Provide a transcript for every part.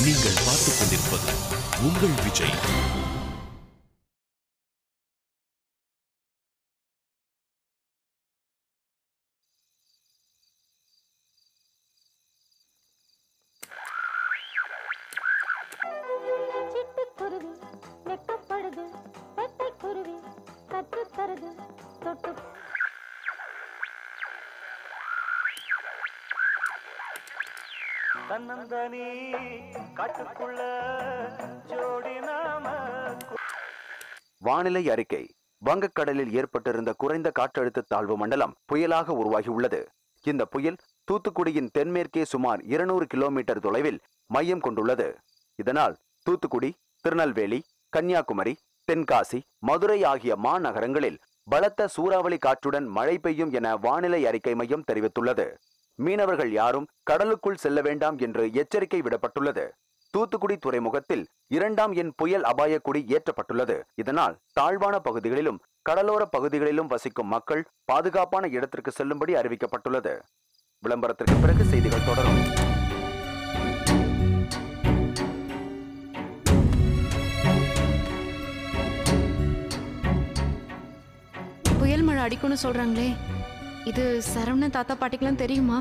நீங்கள் பார்த்துக் கொண்டிருப்பது உங்கள் விஜய். வானிலை அறிக்கை. வங்கக்கடலில் ஏற்பட்டிருந்த குறைந்த காற்றழுத்த தாழ்வு மண்டலம் புயலாக உருவாகியுள்ளது. இந்த புயல் தூத்துக்குடியின் தென்மேற்கே சுமார் 200 கிலோமீட்டர் தொலைவில் மையம் கொண்டுள்ளது. இதனால் தூத்துக்குடி, திருநெல்வேலி, கன்னியாகுமரி, தென்காசி, மதுரை ஆகிய மாநகரங்களில் பலத்த சூறாவளி காற்றுடன் மழை பெய்யும் என வானிலை அறிக்கை மையம் தெரிவித்துள்ளது. மீனவர்கள் யாரும் கடலுக்குள் செல்ல வேண்டாம் என்று எச்சரிக்கை விடப்பட்டுள்ளது. தூத்துக்குடி துறைமுகத்தில் 2ஆம் எண் புயல் அபாய கொடி ஏற்றப்பட்டுள்ளது. இதனால் தாழ்வான பகுதிகளிலும் கடலோர பகுதிகளிலும் வசிக்கும் மக்கள் பாதுகாப்பான இடத்திற்கு செல்லும்படி அறிவிக்கப்பட்டுள்ளது. விளம்பரத்திற்கு பிறகு செய்திகள் தொடரும். புயல் மழை அடிக்கும்னு சொல்றாங்களே, இது சரவணன் தாத்தா பாட்டிக்கெல்லாம் தெரியுமா?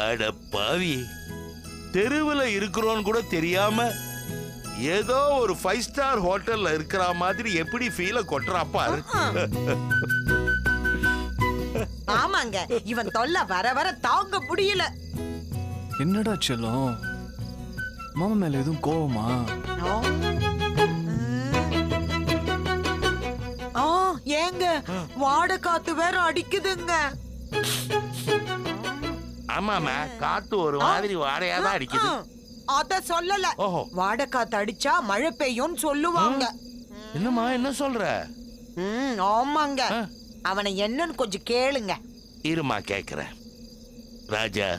அட பாவி, தெருவில் இருக்கிறோன்னு கூட தெரியாம ஏதோ ஒரு 5 ஸ்டார் ஹோட்டல்ல இருக்கிற மாதிரி எப்படி ஃபீல கொட்டுறாப்பா. ஆமாங்க, இவன் தொல்லை வர வர தாங்க முடியல. என்னடா செல்லம், மாமா மேல எதுவும் கோவமா? ஏங்க வாட காத்து வேற அடிக்குதுங்க. ஆமாமா, காத்து ஒரு மாதிரி வாடையாதான் அடிக்குது. அத சொல்லல, வாட காத்து அடிச்சா மழை பெய்யும் சொல்லுவாங்க. என்னம்மா என்ன சொல்ற? ஆமாங்க, அவனை என்னன்னு கொஞ்சம் கேளுங்க. இருமா கேக்குறேன். ராஜா,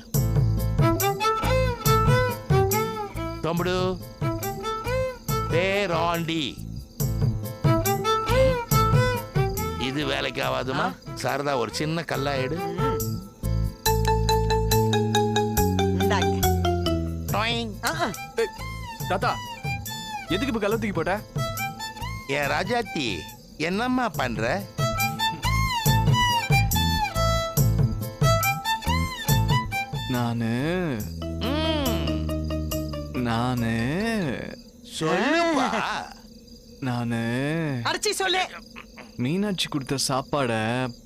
தம்புடு பேராண்டி, இது வேலைக்கு ஆகாதுமா. சாரதா ஒரு சின்ன கல்லாயிடு. தாத்தா, எதுக்கு இப்ப கல்ல தூக்கி போட்ட? ஏன் ராஜாத்தி, என்னம்மா பண்ற? நானு சொல்லுப்பா. நானு அடிச்சு சொல்லு. மீனாட்சி கொடுத்த சாப்பாட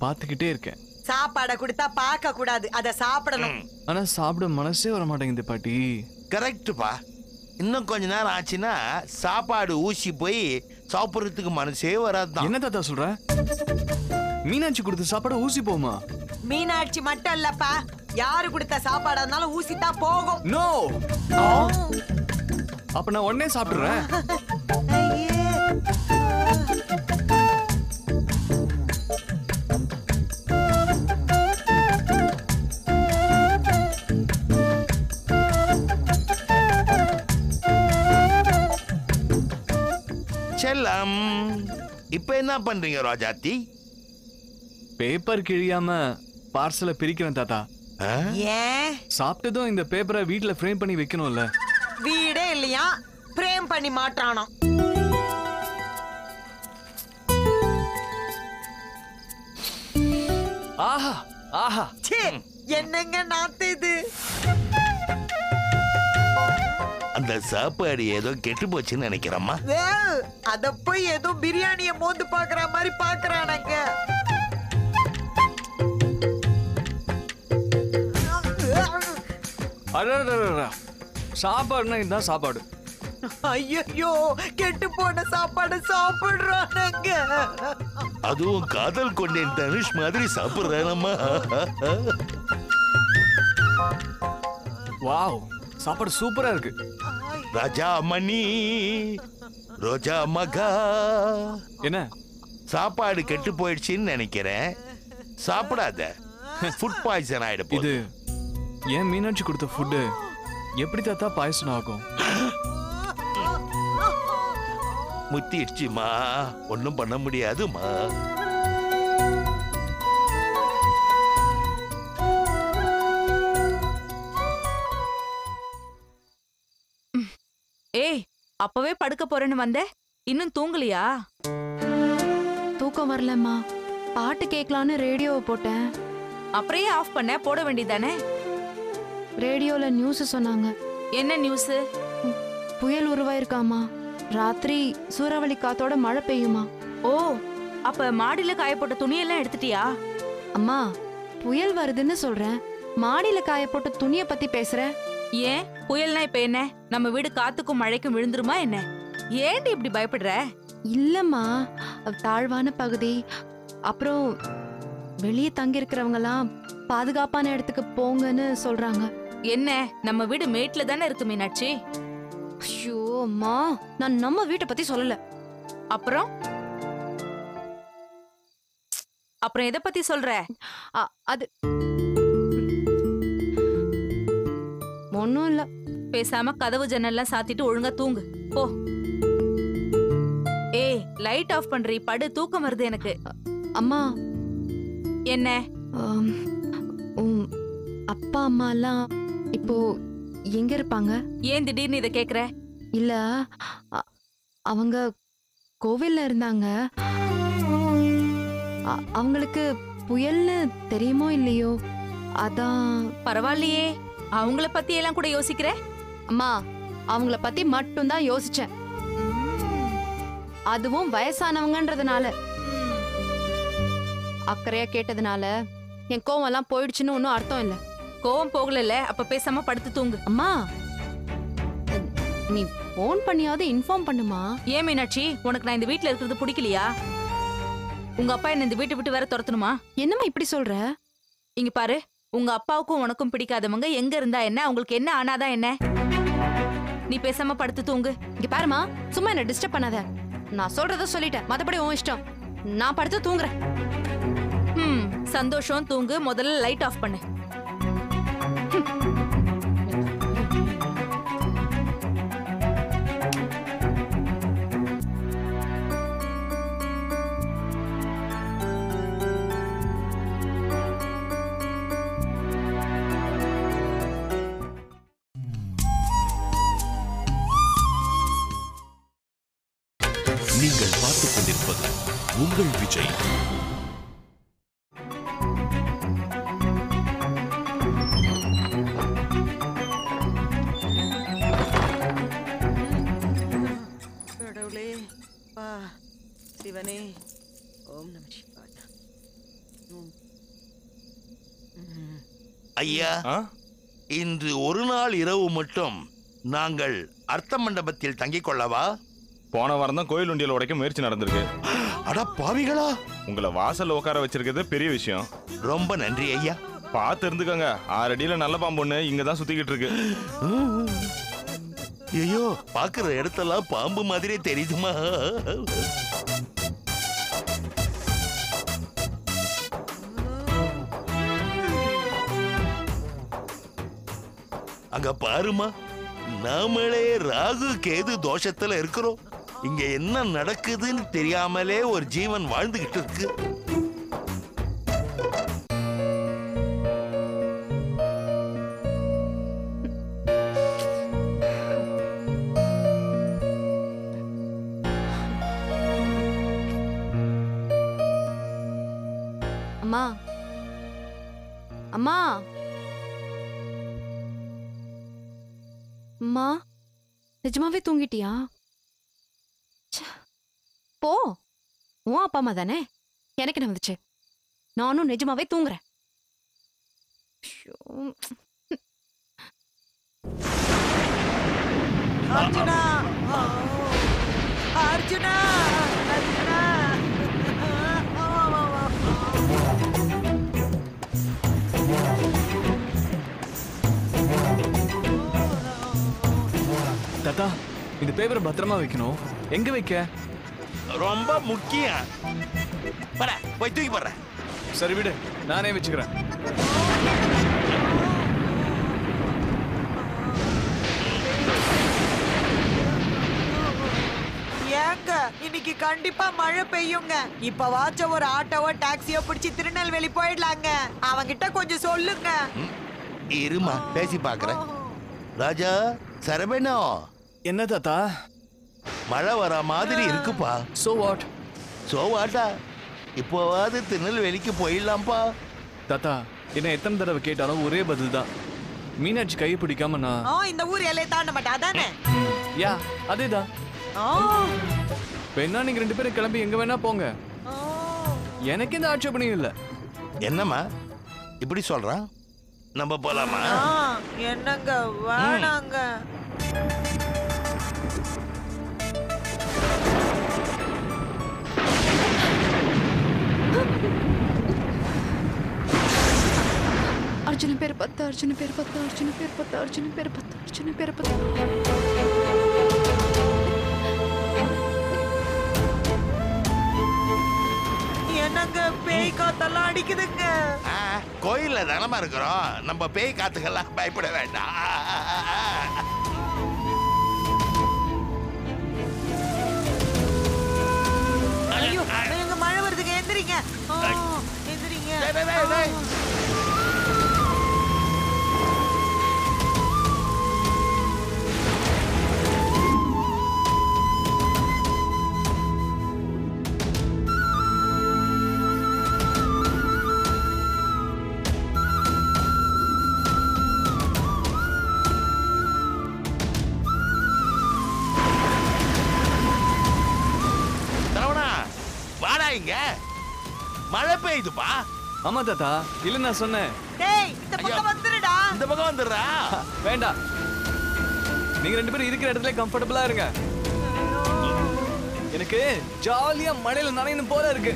பாத்துக்கிட்டே இருக்கேன். சாப்பாட கொடுத்தா பார்க்க கூடாது, அத சாப்பிடணும். ஆனா சாப்பிட மனசே வர மாட்டேங்குது பாட்டி. கரெக்டுப்பா. இன்னும் கொஞ்ச நேரம் ஆச்சுன்னா சாப்பாடு ஊசி போய் சாப்பிடுறதுக்கு மனசே வராது. என்ன தாத்தா சொல்ற? மீனாட்சி கொடுத்த சாப்பாடு ஊசி போமா? மீனாட்சி மட்டும் இல்லப்பா, யாரு கொடுத்த சாப்பாடா இருந்தாலும் ஊசி தான் போகும். நோ, அப்ப நான் உடனே சாப்பிடுறேன். செல்லம், இப்ப என்ன பண்றீங்க ராஜாத்தி? பேப்பர் கிழியாம பார்சலை பிரிக்கிறேன் தாத்தா. ஏன்? சாப்பிட்டதும் இந்த பேப்பரை வீட்டுல ஃப்ரேம் பண்ணி வைக்கணும்ல. வீடே இல்லையா, ஃப்ரேம் பண்ணி மாட்டானோ. ஆஹா ஆஹா, என்னங்க நாத்து இது? அந்த சாப்பாடு ஏதோ கெட்டு போச்சுன்னு நினைக்கிறேம்மா. அத போய் ஏதோ பிரியாணிய மோந்து பாக்குற மாதிரி பாக்குறானங்க. சாப்பாடுனா இதுதான் சாப்பாடு. ஐயோ, கெட்டு போன சாப்பாடு சாப்பிடுறானங்க. அதுவும் காதல் கொண்டேன் தனுஷ் மாதிரி சாப்பிடுறானம்மா. வாவ், சாப்பாடு சூப்பரா இருக்கு. ராஜா மணி, ரோஜா மகா, என்ன சாப்பாடு கெட்டு போயிடுச்சுன்னு நினைக்கிறேன். சாப்பிடாத, ஃபுட் பாய்சன் ஆயிட இது? போகுது. ஏன் மீனாட்சி கொடுத்த ஃபுட்டு எப்படி தாத்தா பாயசம் ஆகும்? முத்திடுச்சுமா, ஒன்னும் பண்ண முடியாதுமா. ஏய், அப்பவே படுக்க போறேன்னு வந்த, இன்னும் தூங்கலையா? தூக்கம் வரலம்மா, பாட்டு கேட்கலான்னு ரேடியோவை போட்டேன். அப்புறையே ஆஃப் பண்ண, போட வேண்டியதானே? ரேடியோல நியூஸ் சொன்னாங்க. என்ன நியூஸ்? புயல் உருவாயிருக்காமா, ராத்திரி சூறாவளி காத்தோட மழை பெய்யுமா. ஓ, அப்ப மாடியில காய போட்ட துணியெல்லாம் எடுத்துட்டியா? அம்மா, புயல் வருதுன்னு சொல்றேன், மாடியில காய போட்ட துணியை பத்தி பேசுற? ஏன், புயல்னா இப்ப என்ன, நம்ம வீடு காத்துக்கும் மழைக்கும் விழுந்துருமா என்ன? ஏன்டி இப்படி பயப்படுற? இல்லம்மா, தாழ்வான பகுதி, அப்புறம் வெளியே தங்கி இருக்கிறவங்கலாம் பாதுகாப்பான இடத்துக்கு போங்கன்னு சொல்றாங்க. என்ன, நம்ம வீடு மேட்ல தானே இருக்கு மீனாட்சி. ஐயோ அம்மா, நான் நம்ம வீட்டை பத்தி சொல்லல. அப்புறம் அப்புறம் எதை பத்தி சொல்ற? அது ஒண்ணும் இல்ல. பேசாம கதவு ஜன்னல்லாம் சாத்திட்டு ஒழுங்கா தூங்கு போ. ஏய், லைட் ஆஃப் பண்றீ, படு, தூக்கம் வருது எனக்கு. அம்மா, என்ன? உம், அப்பா அம்மா எல்லாம் இப்போ எங்க இருப்பாங்க? ஏன் திடீர்னு இத கேக்குற? இல்ல, அவங்க கோவில்ல இருந்தாங்க. அவங்களுக்கு புயல்னு தெரியுமோ இல்லையோ, அதான். பரவாயில்லையே, அவங்கள பத்தி எல்லாம் கூட யோசிக்கிற? அம்மா, அவங்கள பத்தி மட்டும்தான் யோசிச்சேன், அதுவும் வயசானவங்கன்றதுனால. அக்கறையா கேட்டதுனால என் கோவம் எல்லாம் போயிடுச்சுன்னு ஒன்னும் அர்த்தம் இல்ல. கோவம் போகல, அப்ப பேசாம படுத்து தூங்கு. அம்மா, நீ போன் பண்ணியாவது இன்ஃபார்ம் பண்ணுமா? ஏன் மீனாட்சி, உனக்கு நான் இந்த வீட்ல இருக்கிறது பிடிக்கலையா? உங்க அப்பா என்ன இந்த வீட்டை விட்டு வேற துரத்தணுமா? என்னம்மா இப்படி சொல்ற? இங்க பாரு, உங்க அப்பாவுக்கும் உனக்கும் பிடிக்காதவங்க எங்க இருந்தா என்ன, அவங்களுக்கு என்ன ஆனாதான் என்ன? நீ பேசாம படுத்து தூங்கு. இங்க பாருமா, சும்மா என்ன டிஸ்டர்ப் பண்ணாத. நான் சொல்றத சொல்லிட்டேன், மத்தபடி உன் இஷ்டம். நான் படுத்து தூங்குறேன். சந்தோஷம், தூங்கு. முதல்ல லைட் ஆஃப் பண்ணு. நீங்கள் பார்த்துக் கொண்டிருப்பது உங்கள் விஜய். கடவுளே, பா சிவனே, ஓம் நம சிவாய. ஐயா, ஆ? இன்று ஒரு நாள் இரவு மட்டும் நாங்கள் அர்த்த மண்டபத்தில் தங்கிக் கொள்ளவா? போன வாரம் தான் கோயில் உண்டியல் உடைக்க முயற்சி நடந்திருக்கு. அட பாவிகளா, உங்களை வாசல்ல உட்கார வச்சிருக்கிறது பெரிய விஷயம். ரொம்ப நன்றி ஐயா. பார்த்து இருந்துக்கங்க, 6 அடியில நல்ல பாம்பு இங்க தான் சுத்திக்கிட்டு இருக்கு. ஐயோ, பாக்குற இடத்தெல்லாம் பாம்பு மாதிரியே தெரியுதுமா? அங்க பாருமா, நாமளே ராகு கேது தோஷத்துல இருக்கிறோம். இங்க என்ன நடக்குதுன்னு தெரியாமலே ஒரு ஜீவன் வாழ்ந்துகிட்டு இருக்கு. அம்மா, அம்மா, அம்மா, நிஜமாவே தூங்கிட்டியா? போ, உன் அப்பா அம்மா தானே, எனக்கு என்ன வந்துச்சு? நானும் நிஜமாவே தூங்குறேன். அர்ஜுனா, அர்ஜுனா, அர்ஜுனா. தாத்தா, இந்த பேப்பரை பத்திரமா வைக்கணும். எங்க வைக்க? ரொம்ப முக்கியம். போய் தூக்கி போடுற. சரி விடு, நானே வச்சுக்கிறேன். ஏங்க இன்னைக்கு கண்டிப்பா மழை பெய்யுங்க. இப்ப வாச்ச ஒரு ஆட்டோவோ டாக்ஸியோ பிடிச்சி திருநெல்வேலி போயிடலாங்க. அவங்கிட்ட கொஞ்சம் சொல்லுங்க. இருமா பேசி பாக்குறேன். ராஜா சரவணா, என்ன தாத்தா? மழை வர மாதிரி இருக்குப்பா. So what? சோவாட்டா, இப்போவாது திருநெல்வேலிக்கு போயிடலாம்ப்பா. தாத்தா, என்ன எத்தனை தடவை கேட்டாலும் ஒரே பதில் தான். மீனாட்சி கையை பிடிக்காம நான் இந்த ஊர் எல்லையை தாண்ட மாட்டா அதானே? யா அதேதான். வேணா நீங்க 2 பேரும் கிளம்பி எங்க வேணா போங்க, எனக்கு இந்த ஆட்சேபனையும் இல்ல. என்னம்மா இப்படி சொல்றான்? நம்ம போலாமா? என்னங்க வேணாங்க. அர்ஜுன பேர் 10, அர்ஜுன பேர் 10, அர்ஜுன பேர் 10, அர்ஜுன பேர் 10, அர்ஜுன பேர் 10. என்னங்க பேய் காத்தெல்லாம் அடிக்குதுங்க. கோயில்ல தானமா இருக்கிறோம், நம்ம பேய் காத்துக்கெல்லாம் பயப்பட வேண்டாம். ஐயோ எங்க மழை வருதுங்க. எந்திரிங்க எந்திரிங்க. இங்க மழை பெய்யுதுப்பா. ஆமா தாத்தா, இல்ல நான் சொன்னேன். டேய் இந்த பக்கம் வந்துருடா. இந்த பக்கம் வந்துடுறா. வேண்டாம், நீங்க 2 பேரும் இருக்கிற இடத்துல கம்ஃபர்டபுளா இருங்க. எனக்கு ஜாலியா மழையில நனையணும் போல இருக்கு.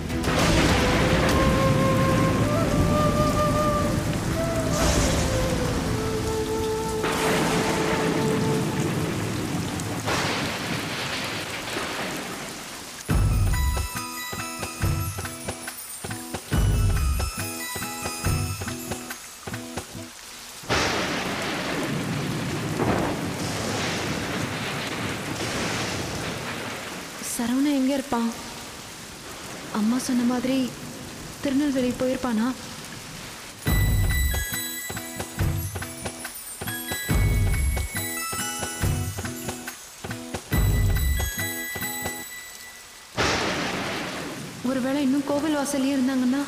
சரவணா எங்க இருப்பான்? அம்மா சொன்ன மாதிரி திருநெல்வேலி போயிருப்பானா? ஒருவேளை இன்னும் கோவில் வாசல்லே இருந்தாங்கன்னா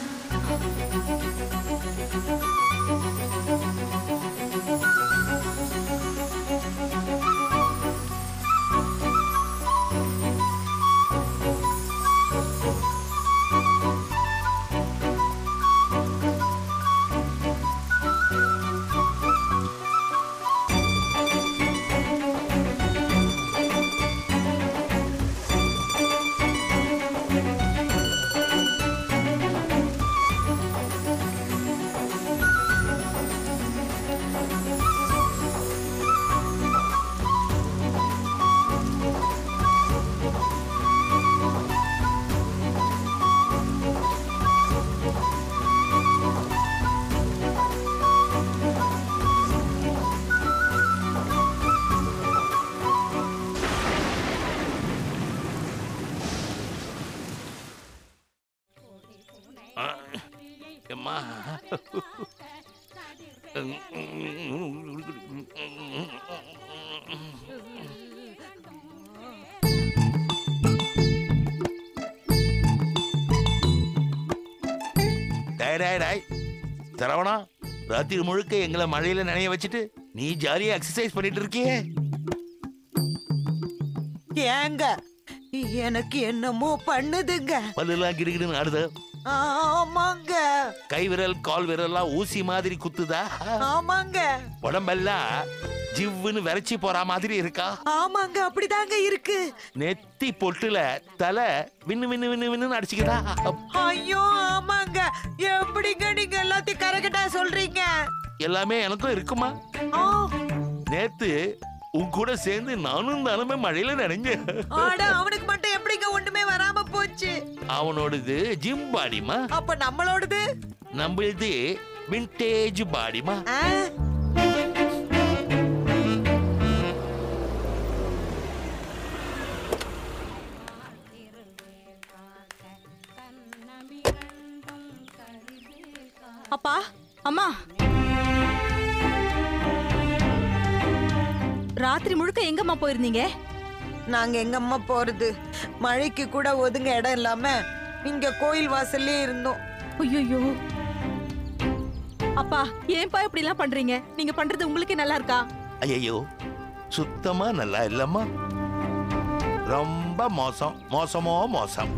அம்மா சரவணா, ராத்திரி முழுக்க எங்களை மழையில நனைய வச்சுட்டு நீ ஜாலியா எக்ஸசைஸ் பண்ணிட்டு இருக்கியே. ஏங்க எனக்கு என்னமோ பண்ணுதுங்க. பல்லெல்லாம் கிடுகிடுன்னு ஆடுது. ஆமாங்க. கை விரல் கால் விரல்லாம் ஊசி மாதிரி குத்துதா? ஆமாங்க. உடம்பெல்லாம் ஜிவ்வுன்னு விரைச்சி போற மாதிரி இருக்கா? ஆமாங்க, அப்படிதாங்க இருக்கு. நெத்தி பொட்டுல தலை விண்ணு விண்ணு விண்ணு விண்ணு அடிச்சுக்கிட்டா? ஐயோ ஆமாங்க. எப்படிங்க நீங்க எல்லாத்தையும் கரெக்டா சொல்றீங்க? எல்லாமே எனக்கும் இருக்குமா? நேத்து உன் கூட சேர்ந்து நானும் தானுமே மழையில நனைஞ்சேன். ஆட அவனுக்கு மட்டும் எப்படிங்க ஒண்ணுமே வராம போச்சு? அவனோடது ஜிம் பாடிமா, அப்ப நம்மளோடது நம்மளது விண்டேஜ் பாடிமா. அப்பா அம்மா, ராத்திரி முழுக்க எங்கம்மா போயிருந்தீங்க? நாங்க எங்கம்மா போறது? மழைக்கு கூட ஒதுங்க இடம் இல்லாம இங்க கோயில் வாசல்லே இருந்தோம். ஐயோ அப்பா, ஏன்பா இப்படி எல்லாம் பண்றீங்க? நீங்க பண்றது உங்களுக்கே நல்லா இருக்கா? ஐயோ, சுத்தமா நல்லா இல்லம்மா, ரொம்ப மோசம், மோசமோ மோசம்.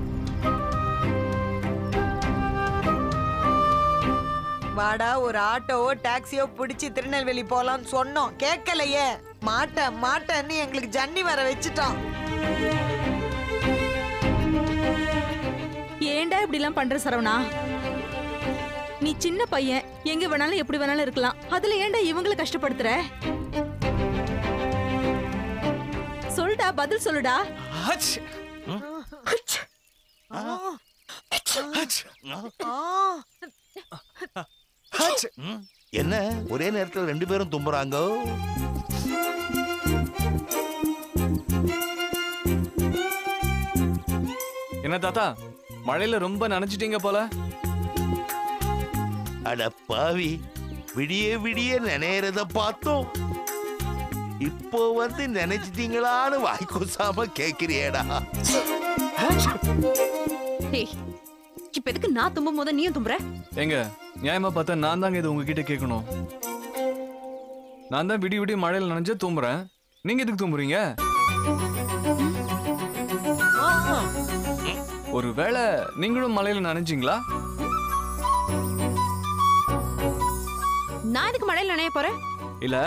வாடா ஒரு ஆட்டோவோ டாக்ஸியோ பிடிச்சி திருநெல்வேலி போலான்னு சொன்னோம், கேட்கலையே. மாட்டேன்னு எங்களுக்கு ஜன்னி வர வச்சுட்டான். ஏன்டா இப்படி எல்லாம் பண்ற சரவணா? நீ சின்ன பையன், எங்க வேணாலும் எப்படி வேணாலும் இருக்கலாம். அதுல ஏன்டா இவங்களை கஷ்டப்படுத்துற? சொல்லுடா, பதில் சொல்லுடா. என்ன ஒரே நேரத்தில் 2 பேரும் தும்புறாங்க? என்ன தாத்தா, மழையில ரொம்ப நனைஞ்சிட்டீங்க போல. அட பாவி, விடிய விடிய நினைறத பார்த்தோம், இப்போ வந்து நினைச்சிட்டீங்களான்னு வாய் கூசாம கேக்குறியேடா. இப்ப எதுக்கு நான் தும்பும் போது நீயும் தும்புற? எங்க நியாயமா பார்த்தா நான் தாங்க இது உங்ககிட்ட கேட்கணும். நான் தான் விடி விடி மழையில நனைஞ்சு தூம்புறேன், நீங்க எதுக்கு தூம்புறீங்க? ஒருவேளை நீங்களும் மழையில நனைஞ்சீங்களா? நான் எதுக்கு மழையில நனைய போறேன்? இல்ல,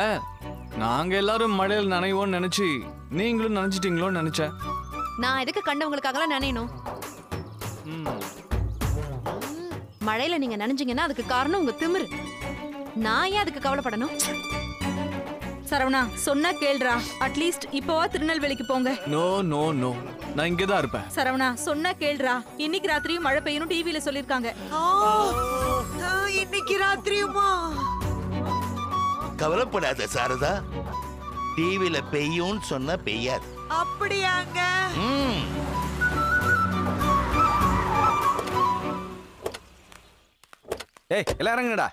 நாங்க எல்லாரும் மழையில நனைவோன்னு நினைச்சு நீங்களும் நனைஞ்சிட்டீங்களோன்னு நினைச்சேன். நான் எதுக்கு கண்டவங்களுக்காகலாம் நனையணும்? மழையில நீங்க நனைஞ்சீங்கன்னா அதுக்கு காரணம் உங்க திமிரு. நான் ஏன் அதுக்கு கவலைப்படணும்? சரவணா, சொன்னா கேள்றா. அட்லீஸ்ட் இப்போவா திருநெல்வேலிக்கு போங்க. நோ நோ நோ, நான் இங்கதான் இருப்பேன். சரவணா, சொன்னா கேள்றா. இன்னைக்கு ராத்திரியும் மழை பெய்யணும் டிவில சொல்லிருக்காங்க. இன்னைக்கு ராத்திரியுமா? கவலைப்படாத சாரதா, டிவில பெய்யும் சொன்னா பெய்யாது. அப்படியாங்க? ஏய், எல்லாம் இறங்குடா.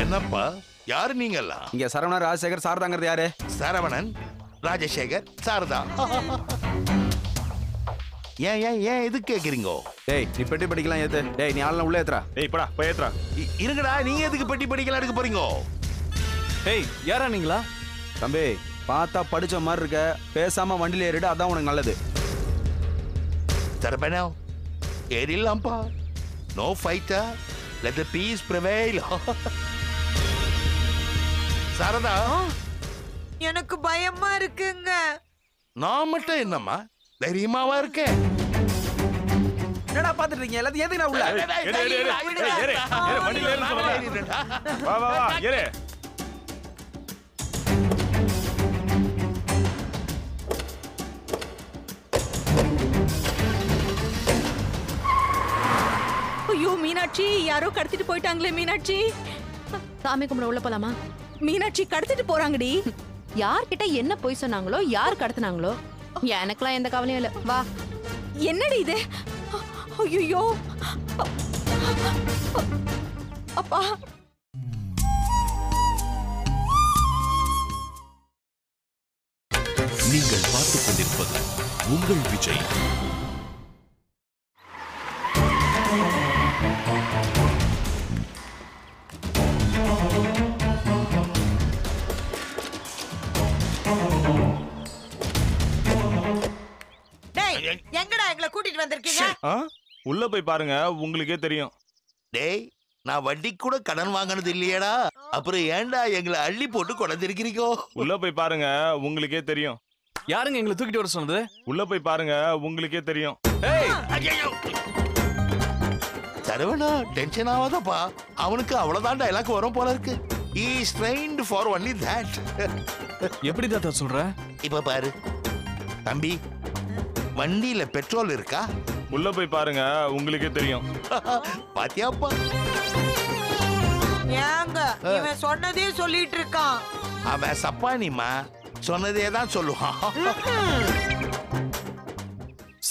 என்னப்பா, யாரு நீங்கெல்லாம்? இங்க சரவணா, ராஜசேகர், சாரதாங்கிறது யாரு? சரவணன், ராஜசேகர், சாரதா. ஏன் ஏன் ஏன் எது கேக்குறீங்க? டேய், நீ பெட்டி படிக்கலாம் ஏத்து. டேய், நீ ஆளெல்லாம் உள்ள ஏத்துறா. ஏய் போடா, போய் ஏத்துறா. இருங்கடா, நீங்க எதுக்கு பெட்டி படிக்கலாம் எடுக்க போறீங்க? ஏய், யாரா நீங்களா? தம்பி, பார்த்தா படிச்ச மாதிரி இருக்க, பேசாம வண்டியில ஏறிடு, அதான் உனக்கு நல்லது. தரப்பேனா ஏறிடலாம்ப்பா. நோ ஃபைட்டா, let the peace prevail. Sarada, எனக்கு பயமா இருக்குங்க. நான் மட்டும் என்னம்மா தைரியமாவா இருக்கேன்? என்னடா பாத்துட்டு இருக்கீங்க? எல்லாத்தையும் ஏத்துங்க உள்ள. ஏறு, வண்டியில ஏறுன்னு சொல்லுங்க. வா வா வா, ஏறு. ஐயோ மீனாட்சி, யாரோ கடத்திட்டு போயிட்டாங்களே மீனாட்சி. சாமி கும்பிட உள்ள போலாமா? மீனாட்சி கடத்திட்டு போறாங்கடி. யார்கிட்ட என்ன பொய் சொன்னாங்களோ, யார் கடத்துனாங்களோ, எனக்கெல்லாம் எந்த கவலையும் இல்ல. வா. என்னடி இது? ஐயோ அப்பா. நீங்கள் பார்த்துக் கொண்டிருப்பது உங்கள் விஜய். டேய், எங்கடா எங்களை கூட்டிட்டு வந்திருக்கீங்க? உள்ள போய் பாருங்க, உங்களுக்கே தெரியும். டேய், நான் வட்டி கூட கடன் வாங்கினது இல்லையடா, அப்புறம் ஏன்டா எங்களை அள்ளி போட்டு கொண்டிருக்கிறீங்க? உள்ள போய் பாருங்க, உங்களுக்கே தெரியும். யாருங்க எங்களை தூக்கிட்டு வர சொன்னது? உள்ள போய் பாருங்க, உங்களுக்கே தெரியும். ஏய், ஐயோ, சரவணா டென்ஷன் ஆகாதப்பா, அவனுக்கு அவ்வளவுதான் டைலாக் வரும் போல இருக்கு. He is trained for only that. எப்படி தாத்தா சொல்ற? இப்ப பாரு தம்பி, வண்டியில பெட்ரோல் இருக்கா? உள்ள போய் பாருங்க, உங்களுக்கே தெரியும். பாத்தியாப்பா? ஏங்க இவன் சொன்னதே சொல்லிட்டு இருக்கான். அவன் சப்பானிமா, சொன்னதே தான் சொல்லுவான்.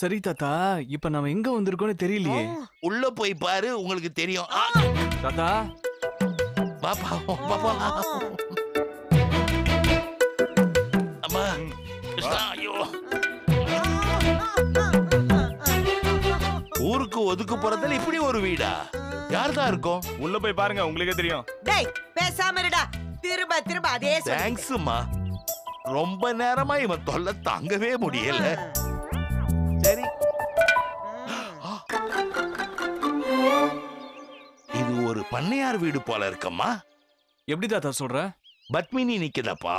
சரி தாத்தா, இப்ப நாம எங்க வந்திருக்கோம்னு தெரியலையே. உள்ள போய் பாரு, உங்களுக்கு தெரியும். தாத்தா பாப்பா பாப்பா. அம்மா கிருஷ்ணா, ஐயோ. ஊருக்கு ஒதுக்கு போறதுல இப்படி ஒரு வீடா? யார்தான் இருக்கும்? உள்ள போய் பாருங்க, உங்களுக்கே தெரியும். டேய் பேசாம இருடா, திரும்ப திரும்ப அதே சொல்லு. தேங்க்ஸ்மா, ரொம்ப நேரமா இவன் தொல்லை தாங்கவே முடியல. சரி, இது ஒரு பண்ணையார் வீடு போல இருக்கம்மா. எப்படி தாத்தா சொல்ற? பத்மினி நிக்குதப்பா.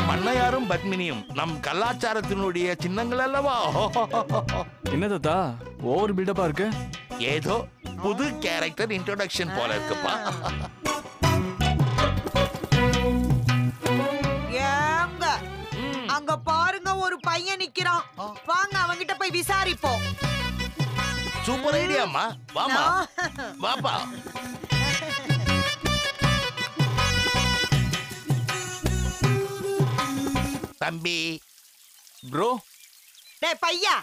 பண்ணையாரும் பத்மினியும் நம் கலாச்சாரத்தினுடைய சின்னங்கள் அல்லவா? என்ன தாத்தா ஓவர் பில்டப்பா இருக்கு? ஏதோ புது கேரக்டர் இன்ட்ரோடக்ஷன் போல இருக்குப்பா. ஏங்க அங்க பாருங்க, ஒரு பையன் நிக்கிறான். வாங்க அவங்கிட்ட போய் விசாரிப்போம். சூப்பர் ஐடியாமா, வாமா வாப்பா. தம்பி ப்ரோ டேய் பையா,